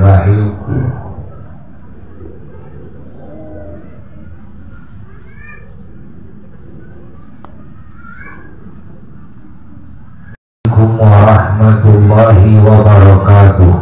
Bismillahirrahmanirrahim. Assalamualaikum warahmatullahi wabarakatuh.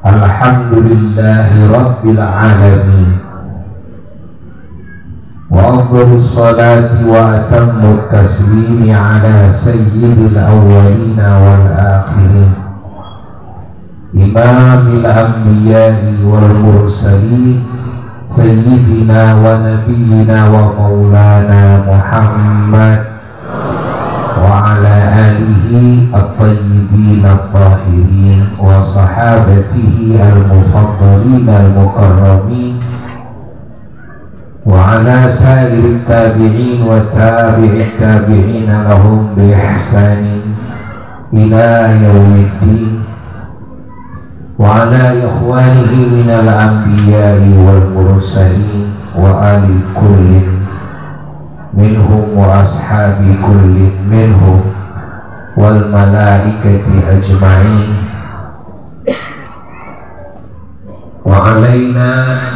Alhamdulillahi rabbil alamin. وأفضل الصلاة وأتم التسليم على سيد الأولين والآخرين إمام الأنبياء والمرسلين سيدنا ونبينا ومولانا محمد وعلى آله الطيبين الطاهرين وصحابته المفضلين المكرمين وعلى سائر التابعين وتابع التابعين لهم بإحسان إلى يوم الدين وعلى إخوانه من الأنبياء والمرسلين وآل كل منهم وأصحاب كل منهم والملائكة أجمعين وعلينا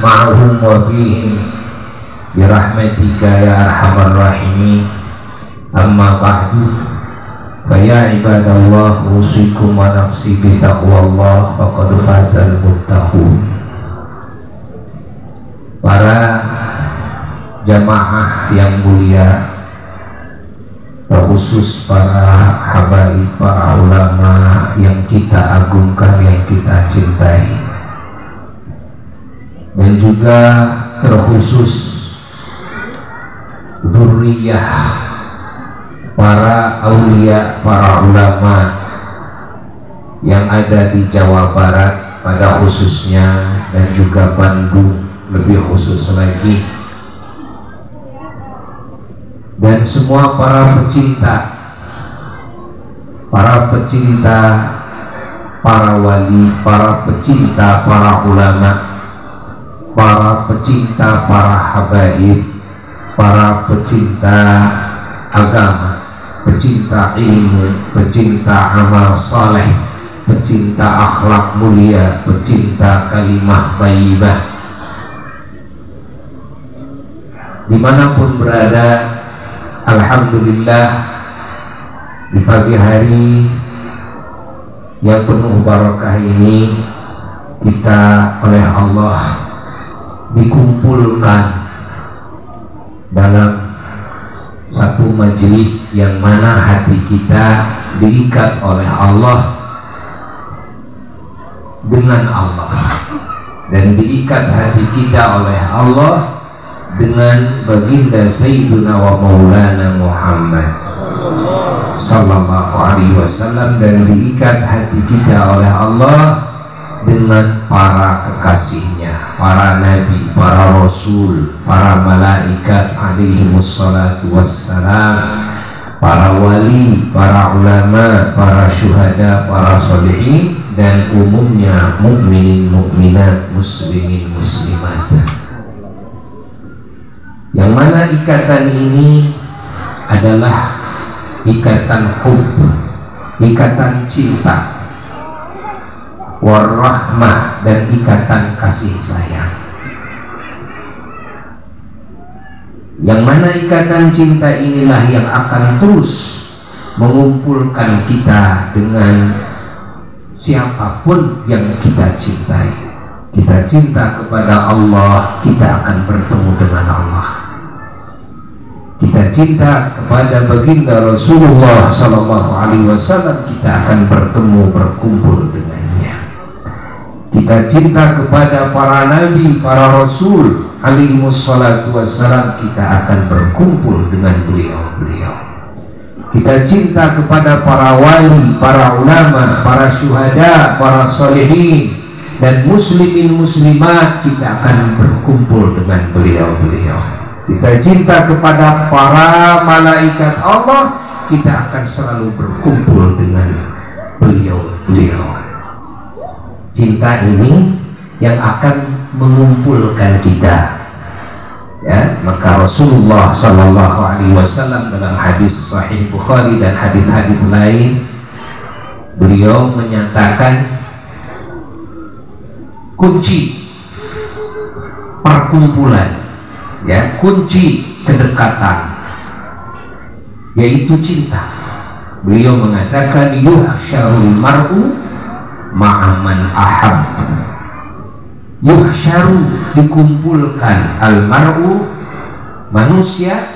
معهم وفيهم birahmatika ya arhamar rahimin. Amma ba'du, faya ibadallah, usikum wa nafsi bitaqwallah, faqad fazal muttaqun. Para jamaah yang mulia, terkhusus para habaib, para ulama yang kita agungkan, yang kita cintai, dan juga terkhusus dzurriyah para aulia, para ulama yang ada di Jawa Barat pada khususnya, dan juga Bandung lebih khusus lagi, dan semua para pecinta para wali, para pecinta para ulama, para pecinta para habaib, para pecinta agama, pecinta ilmu, pecinta amal saleh, pecinta akhlak mulia, pecinta kalimah thayyibah, dimanapun berada. Alhamdulillah, di pagi hari yang penuh barakah ini, kita oleh Allah dikumpulkan dalam satu majelis yang mana hati kita diikat oleh Allah dengan Allah, dan diikat hati kita oleh Allah dengan baginda Sayyiduna wa Maulana Muhammad sallallahu alaihi wasallam, dan diikat hati kita oleh Allah dengan para kekasihnya, para nabi, para rasul, para malaikat alaihimussalatu wassalam, para wali, para ulama, para syuhada, para sholihin, dan umumnya mukminin mukminat, muslimin muslimat, yang mana ikatan ini adalah ikatan hub, ikatan cinta, warahmah, dan ikatan kasih sayang, yang mana ikatan cinta inilah yang akan terus mengumpulkan kita dengan siapapun yang kita cintai. Kita cinta kepada Allah, kita akan bertemu dengan Allah. Kita cinta kepada baginda Rasulullah sallallahu alaihi wasallam, kita akan bertemu, berkumpul dengannya. Kita cinta kepada para nabi, para rasul alaihimussalatu wassalam, kita akan berkumpul dengan beliau-beliau. Kita cinta kepada para wali, para ulama, para syuhada, para sholihin, dan muslimin muslimat, kita akan berkumpul dengan beliau-beliau. Kita cinta kepada para malaikat Allah, kita akan selalu berkumpul dengan beliau-beliau. Cinta ini yang akan mengumpulkan kita, ya. Maka Rasulullah sallallahu alaihi wasallam dalam hadis sahih Bukhari dan hadis-hadis lain beliau menyatakan kunci perkumpulan, ya, kunci kedekatan yaitu cinta. Beliau mengatakan yuhsyarul mar'u ma'aman ahab. Yuhsyaru, dikumpulkan, al mar'u, manusia,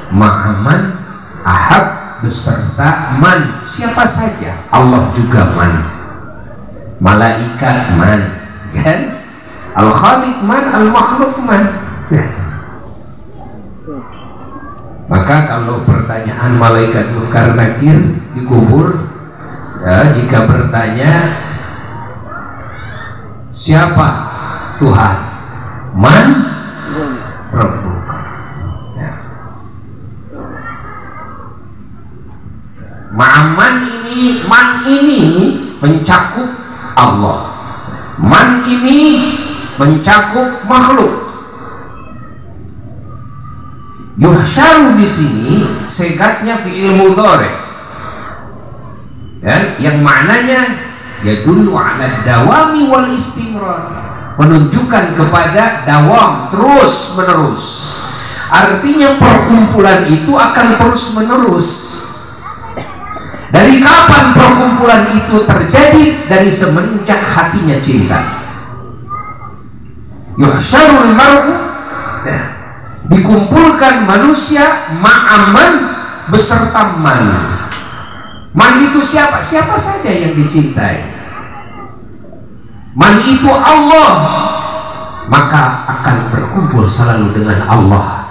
ma'aman ahab, beserta man, siapa saja. Allah juga man, malaikat man, kan? Al khaliq man, al makhluk man. Maka kalau pertanyaan malaikat munkar nakir dikubur, ya, jika bertanya siapa Tuhan, man rabbuka, ya. Man ini mencakup Allah, man ini mencakup makhluk. Yuhsyaru di sini segatnya fi'il mudhari, ya, yang maknanya yadullu ala dawami wal istimrar, menunjukkan kepada dawam, terus menerus. Artinya perkumpulan itu akan terus menerus. Dari kapan perkumpulan itu terjadi? Dari semenjak hatinya cinta. Yuhsyarul mar'u, dikumpulkan manusia ma'aman, beserta man. Man itu siapa? Siapa saja yang dicintai. Man itu Allah, maka akan berkumpul selalu dengan Allah.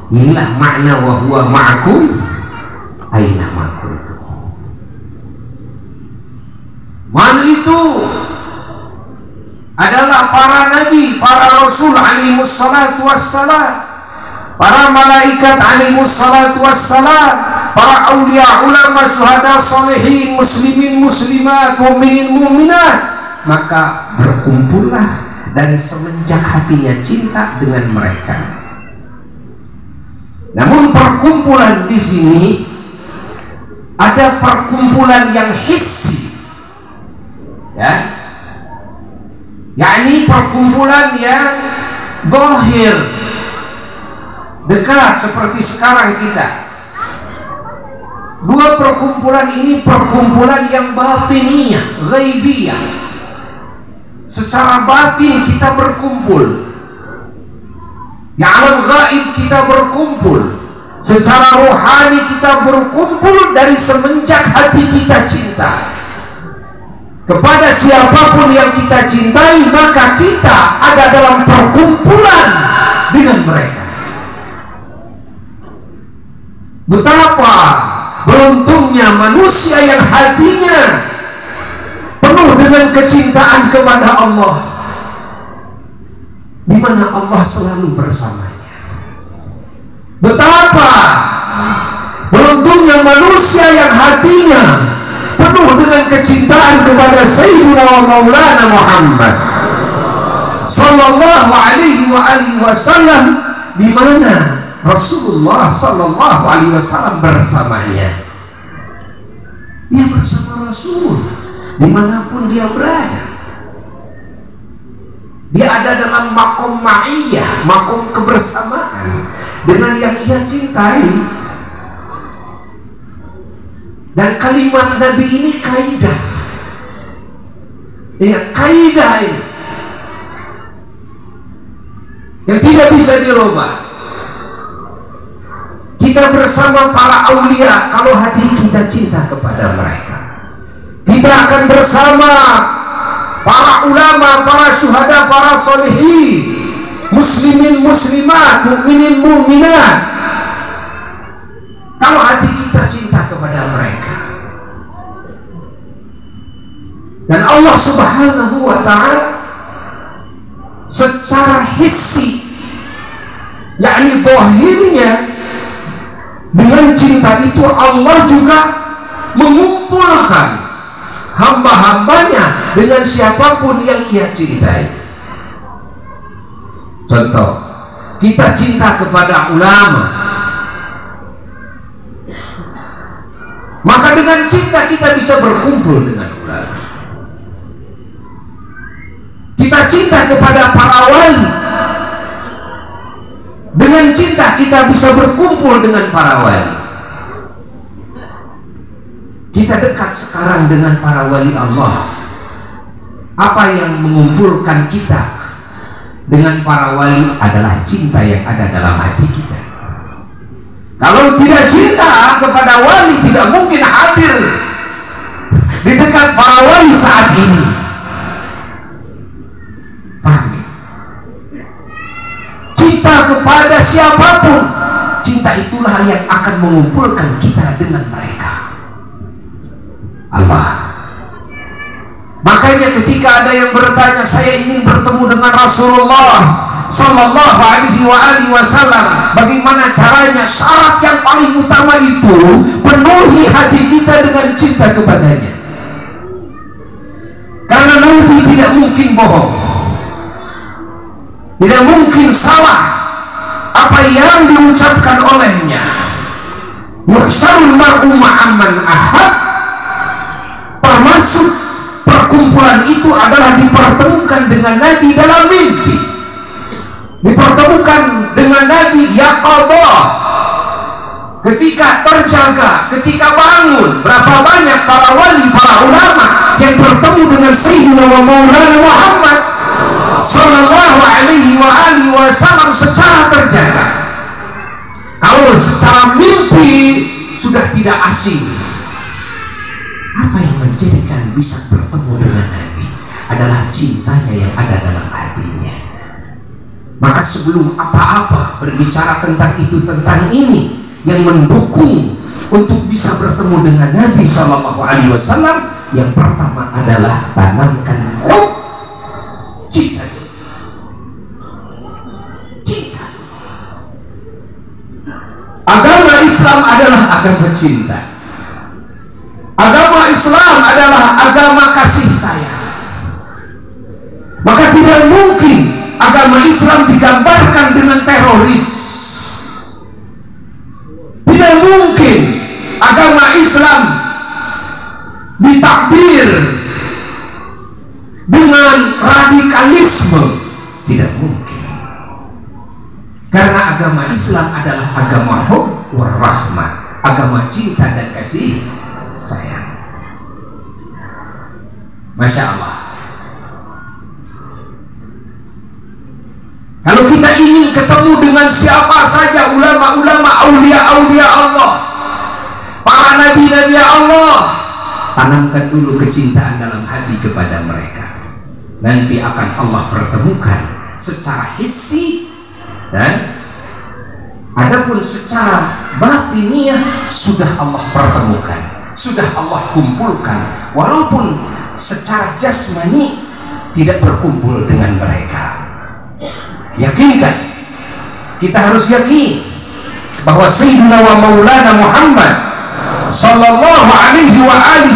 Inilah makna wa huwa ma'akum aina ma kuntum. Man itu adalah para nabi, para rasul alaihi salatu wassalam, para malaikat alaihi salatu wassalam, para aulia, ulama, syuhada, salihin, muslimin, muslimat, mu'minin, mu'minat. Maka berkumpullah dari semenjak hatinya cinta dengan mereka. Namun perkumpulan di sini ada perkumpulan yang hissi, ya, yakni perkumpulan yang zahir, dekat, seperti sekarang kita. Dua perkumpulan ini perkumpulan yang batiniyah, ghaibiyah. Secara batin kita berkumpul, di alam gaib kita berkumpul, secara rohani kita berkumpul dari semenjak hati kita cinta kepada siapapun yang kita cintai, maka kita ada dalam perkumpulan dengan mereka. Betapa beruntungnya manusia yang hatinya penuh dengan kecintaan kepada Allah, di mana Allah selalu bersamanya. Betapa beruntungnya manusia yang hatinya penuh dengan kecintaan kepada Sayyidina wa Maulana Muhammad sallallahu alaihi wasallam, di mana Rasulullah sallallahu alaihi wasallam bersamanya. Dia bersama Rasul dimanapun dia berada. Dia ada dalam makom ma'iyah, makom kebersamaan dengan yang ia cintai. Dan kalimat Nabi ini kaidah, ya, kaidah ini yang tidak bisa dirubah. Kita bersama para aulia kalau hati kita cinta kepada mereka. Kita akan bersama para ulama, para syuhada, para solihin, muslimin, muslimat, mukminin, mukminat, kalau hati kita cinta kepada mereka. Dan Allah subhanahu wa ta'ala secara hissi, yakni zahirnya, dengan cinta itu Allah juga mengumpulkan hamba-hambanya dengan siapapun yang ia cintai. Contoh, kita cinta kepada ulama, Maka dengan cinta kita bisa berkumpul dengan ulama. Kita cinta kepada para wali. Dengan cinta kita bisa berkumpul dengan para wali. Kita dekat sekarang dengan para wali Allah. Apa yang mengumpulkan kita dengan para wali adalah cinta yang ada dalam hati kita. Kalau tidak cinta kepada wali, tidak mungkin hadir di dekat para wali saat ini. Paham? Cinta kepada siapapun, cinta itulah yang akan mengumpulkan kita dengan mereka. Allah. Makanya ketika ada yang bertanya, saya ingin bertemu dengan Rasulullah Sallallahu Alaihi Wasallam, bagaimana caranya? Syarat yang paling utama itu penuhi hati kita dengan cinta kepadanya. Karena Nabi tidak mungkin bohong, tidak mungkin salah apa yang diucapkan olehnya. Yuhsyarul mar'u ma'amman ahad, termasuk perkumpulan itu adalah dipertemukan dengan Nabi dalam mimpi, dipertemukan dengan Nabi yaqadha, ketika terjaga, ketika bangun. Berapa banyak para wali, para ulama yang bertemu dengan Sayyidina wa Maulana Muhammad Sallallahu Alaihi Wasallam secara terjaga. Kalau secara mimpi sudah tidak asing. Apa yang menjadikan bisa bertemu dengan Nabi adalah cintanya yang ada dalam hatinya. Maka sebelum apa-apa berbicara tentang itu, tentang ini yang mendukung untuk bisa bertemu dengan Nabi Sallallahu Alaihi Wasallam, yang pertama adalah tanamkan cinta. Cinta. Agama Islam adalah agama cinta. Agama Islam adalah agama kasih sayang. Maka tidak mungkin agama Islam digambarkan dengan teroris. Tidak mungkin agama Islam ditakbir dengan radikalisme. Tidak mungkin. Karena agama Islam adalah agama hub warahmah, agama cinta dan kasih sayang. Masya Allah. Kalau kita ingin ketemu dengan siapa saja, ulama-ulama, aulia-aulia Allah, para nabi-nabi Allah, tanamkan dulu kecintaan dalam hati kepada mereka. Nanti akan Allah pertemukan secara hissi, dan adapun secara batiniah sudah Allah pertemukan, sudah Allah kumpulkan. Walaupun secara jasmani tidak berkumpul dengan mereka. Yakinkan, kita harus yakin bahwa Sayyidina wa Maulana Muhammad Sallallahu Alaihi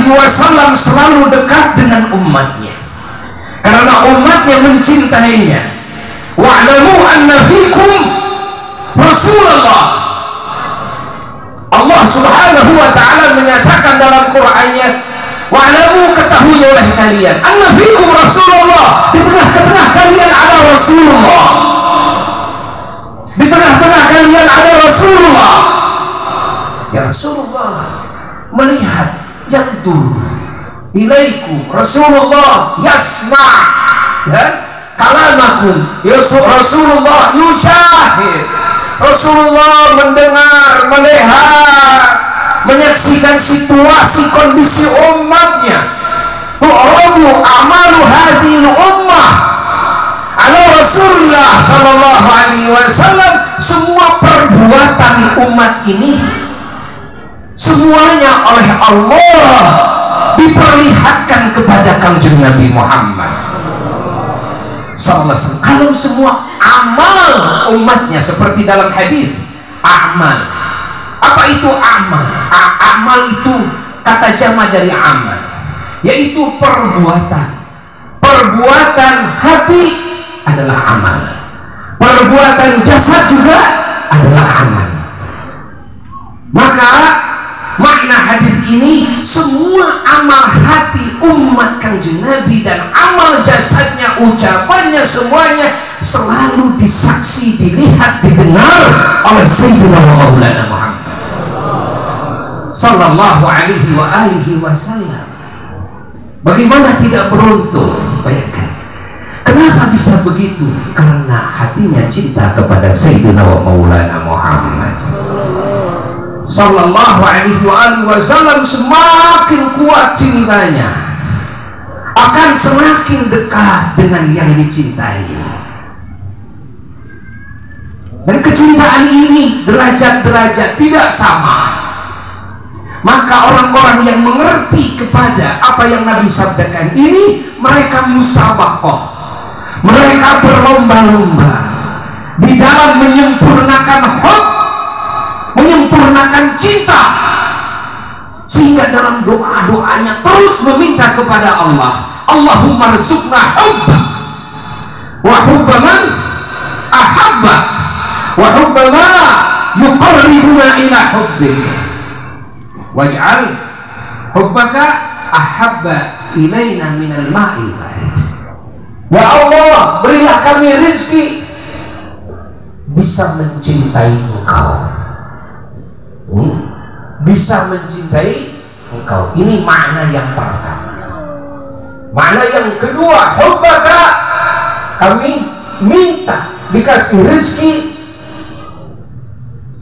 Wasallam selalu dekat dengan umatnya, karena umatnya mencintainya. Wa'lamu anna fikum Rasulullah. Allah Subhanahu wa Ta'ala menyatakan dalam Qur'annya, wa'lamu, ketahui oleh kalian, anna fikum Rasulullah, di tengah-tengah kalian ada Rasulullah. Di tengah-tengah kalian ada Rasulullah. Ya Rasulullah melihat, yandur ilaikum, Rasulullah yasma' kalamakum, Rasulullah yusyahid, Rasulullah mendengar, melihat, menyaksikan situasi kondisi umatnya. Tu'radu a'malu hadhil ummah ala Rasulullah Sallallahu Alaihi Wasallam. Semua perbuatan umat ini semuanya oleh Allah diperlihatkan kepada Kanjeng Nabi Muhammad SAW. Kalau semua amal umatnya seperti dalam hadis amal. Apa itu amal? Amal itu kata jama dari amal, yaitu perbuatan. Perbuatan hati adalah amal, perbuatan jasad juga adalah amal. Maka makna hadis ini semua amal hati umat Kanjeng Nabi dan amal jasadnya, ucapannya, semuanya selalu disaksi, dilihat, didengar oleh Sayyidina Maulana Muhammad sallallahu alaihi wasallam. Bagaimana tidak beruntung? Bayangkan, kenapa bisa begitu? Karena hatinya cinta kepada Sayyidina Maulana Muhammad sallallahu alaihi wasallam. Semakin kuat cintanya, akan semakin dekat dengan yang dicintai. Dan kecintaan ini derajat-derajat tidak sama. Maka orang-orang yang mengerti kepada apa yang Nabi sabdakan ini, mereka musabaqah, mereka berlomba-lomba di dalam menyempurnakan hub, menyempurnakan cinta, sehingga dalam doa-doanya terus meminta kepada Allah, Allahumma rzuqna hubbak wa hubba man ahabbak wa hubba ma yuqarribuna ila hubbik waj'al hubbaka ahabba ilaina minal ma'il barid. Ya Allah, berilah kami rezeki bisa mencintai Engkau, bisa mencintai Engkau. Ini makna yang pertama. Makna yang kedua, hubbaka, kami minta dikasih rezeki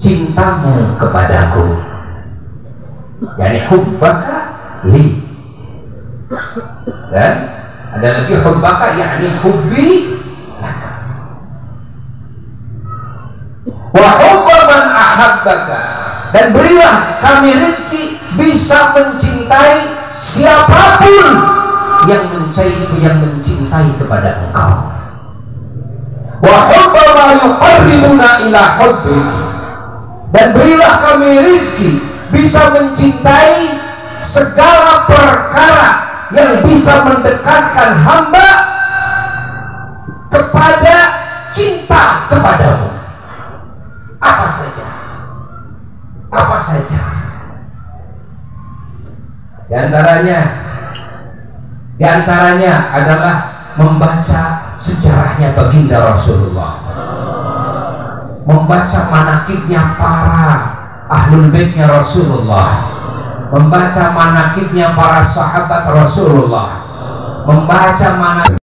cintamu kepadaku. Yani hubbaka li. Dan ada lagi hubbaka, yakni hubbi laka. Wa hubba man ahabbaka, dan berilah kami rezeki bisa mencintai siapapun yang mencintai kepada Engkau. Wa hubba ma yuqarribuna ila hubbik, dan berilah kami rezeki bisa mencintai segala perkara yang bisa mendekatkan hamba kepada cinta kepadamu. Apa saja, apa saja. Di antaranya adalah membaca sejarahnya baginda Rasulullah, membaca manakibnya para ahlul baitnya Rasulullah, membaca manakibnya para sahabat Rasulullah, membaca manakib